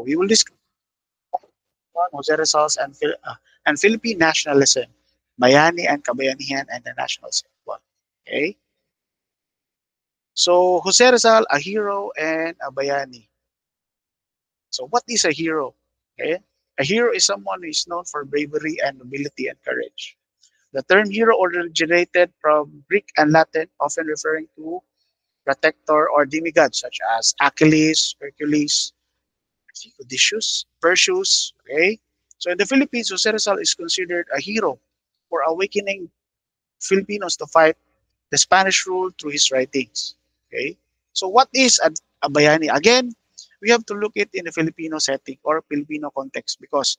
we will discuss Jose Rizal's and Philippine nationalism, Bayani and Kabayanihan, and the national symbol. Okay, so Jose Rizal, a hero and a Bayani. So what is a hero? Okay, a hero is someone who is known for bravery and nobility and courage. The term hero originated from Greek and Latin, often referring to protector or demigod such as Achilles, Hercules, Odysseus, Perseus. Okay, so in the Philippines, Jose Rizal is considered a hero for awakening Filipinos to fight the Spanish rule through his writings. Okay, so what is a bayani? Again, we have to look it in the Filipino setting or Filipino context because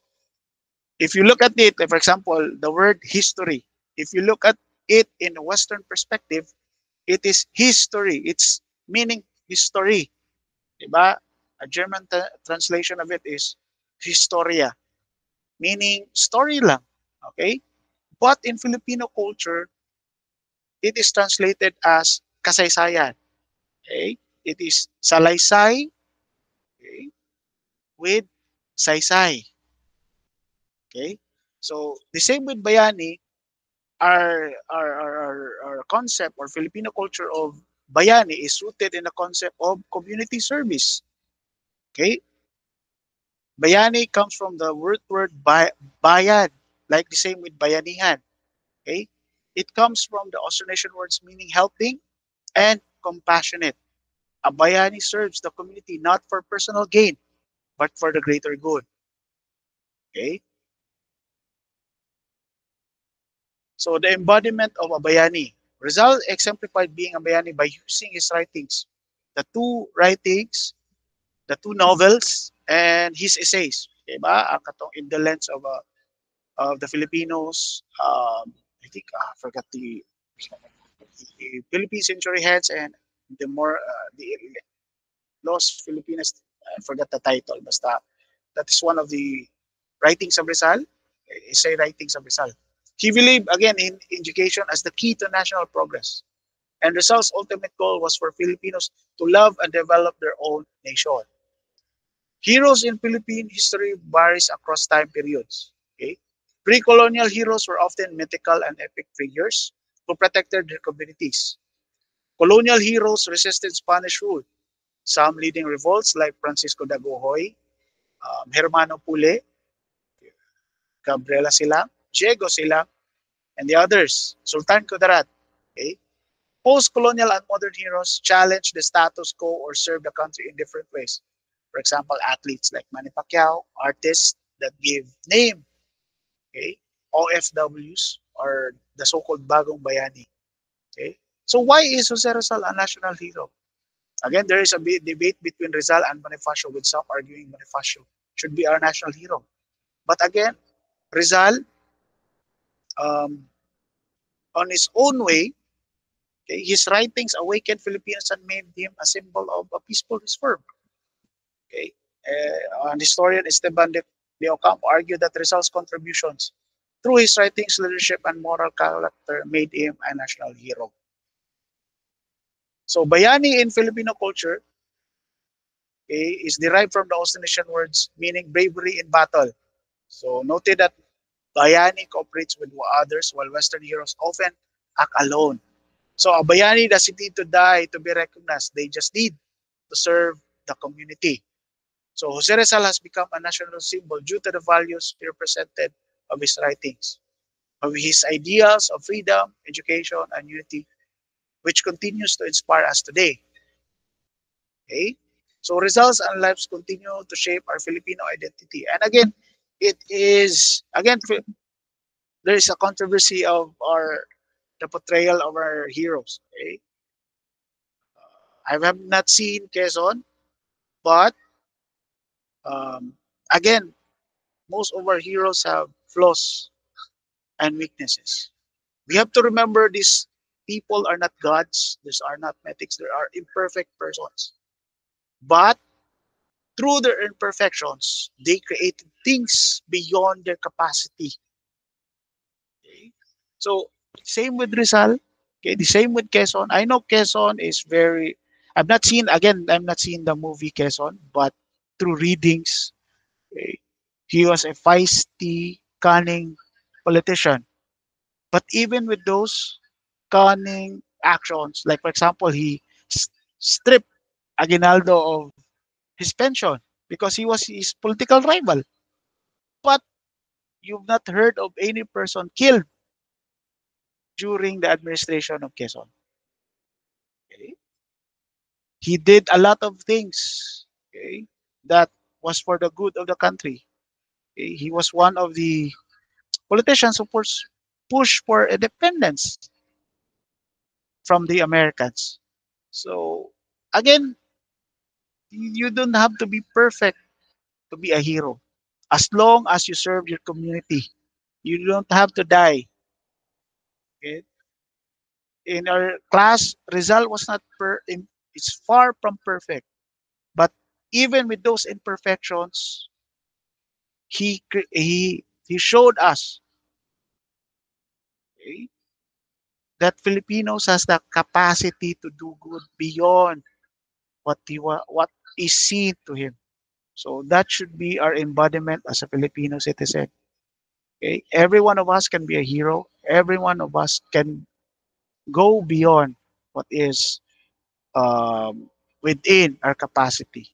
if you look at it, like for example, the word history, if you look at it in a Western perspective, it is history. It's meaning history. Diba? A German translation of it is historia, meaning story lang. Okay? But in Filipino culture, it is translated as kasaysayan. Okay? It is salaysay, okay, with saysay. Okay? So the same with bayani, our concept or Filipino culture of bayani is rooted in the concept of community service. Okay? Bayani comes from the word bayan, like the same with bayanihan. Okay? It comes from the Austronesian words meaning helping and compassionate. A bayani serves the community not for personal gain, but for the greater good. Okay? So the embodiment of a bayani. Rizal exemplified being a bayani by using his writings, the two writings, the two novels, and his essays. Diba? Ang katong in the lens of the Filipinos. I think I forgot the Philippine Century Heads and the Los Filipinas. I forgot the title. Basta that is one of the writings of Rizal. Essay writings of Rizal. He believed again in education as the key to national progress. And Rizal's ultimate goal was for Filipinos to love and develop their own nation. Heroes in Philippine history varies across time periods. Okay? Pre-colonial heroes were often mythical and epic figures who protected their communities. Colonial heroes resisted Spanish rule, some leading revolts like Francisco Dagohoy, Hermano Pule, Gabriela Silang, Diego Silang, and the others, Sultan Kudarat. Okay? Post-colonial and modern heroes challenge the status quo or serve the country in different ways. For example, athletes like Manny Pacquiao, artists that give name, okay, OFWs or the so-called Bagong Bayani. Okay, so why is Jose Rizal a national hero? Again, there is a debate between Rizal and Bonifacio, with some arguing Bonifacio should be our national hero. But again, Rizal, um, on his own way, okay, his writings awakened Filipinos and made him a symbol of a peaceful reform. Okay, and historian Esteban de Ocampo argued that Rizal's contributions through his writings, leadership, and moral character made him a national hero. So, bayani in Filipino culture, okay, is derived from the Austronesian words meaning bravery in battle. So, noted that bayani cooperates with others while Western heroes often act alone. So, a bayani doesn't need to die to be recognized. They just need to serve the community. So, Jose Rizal has become a national symbol due to the values he represented of his writings, of his ideals of freedom, education, and unity, which continues to inspire us today. Okay? So results and lives continue to shape our Filipino identity. And again, it is again there is a controversy of our the portrayal of our heroes. Okay? I have not seen Quezon, but um, again, most of our heroes have flaws and weaknesses. We have to remember these people are not gods, these are not mythics, they are imperfect persons. But through their imperfections, they created things beyond their capacity. Okay? So, same with Rizal, okay, the same with Quezon. I know Quezon is I'm not seeing the movie Quezon, but through readings, Okay? He was a feisty, cunning politician. But even with those cunning actions, like for example, he stripped Aguinaldo of his pension because he was his political rival. But you've not heard of any person killed during the administration of Quezon. Okay? He did a lot of things, okay, that was for the good of the country. Okay? He was one of the politicians who pushed for independence from the Americans. So again, you don't have to be perfect to be a hero. As long as you serve your community, you don't have to die. Okay? In our class, Rizal was not it's far from perfect. But even with those imperfections, he showed us, okay, that Filipinos has the capacity to do good beyond what is seen to him. So that should be our embodiment as a Filipino citizen. Okay? Every one of us can be a hero. Every one of us can go beyond what is within our capacity.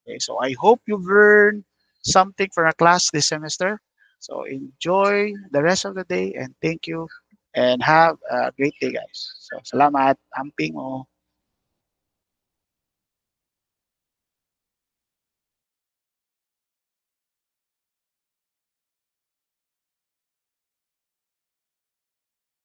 Okay? So I hope you've learned something from our class this semester. So enjoy the rest of the day and thank you and have a great day, guys. So salamat, amping mo.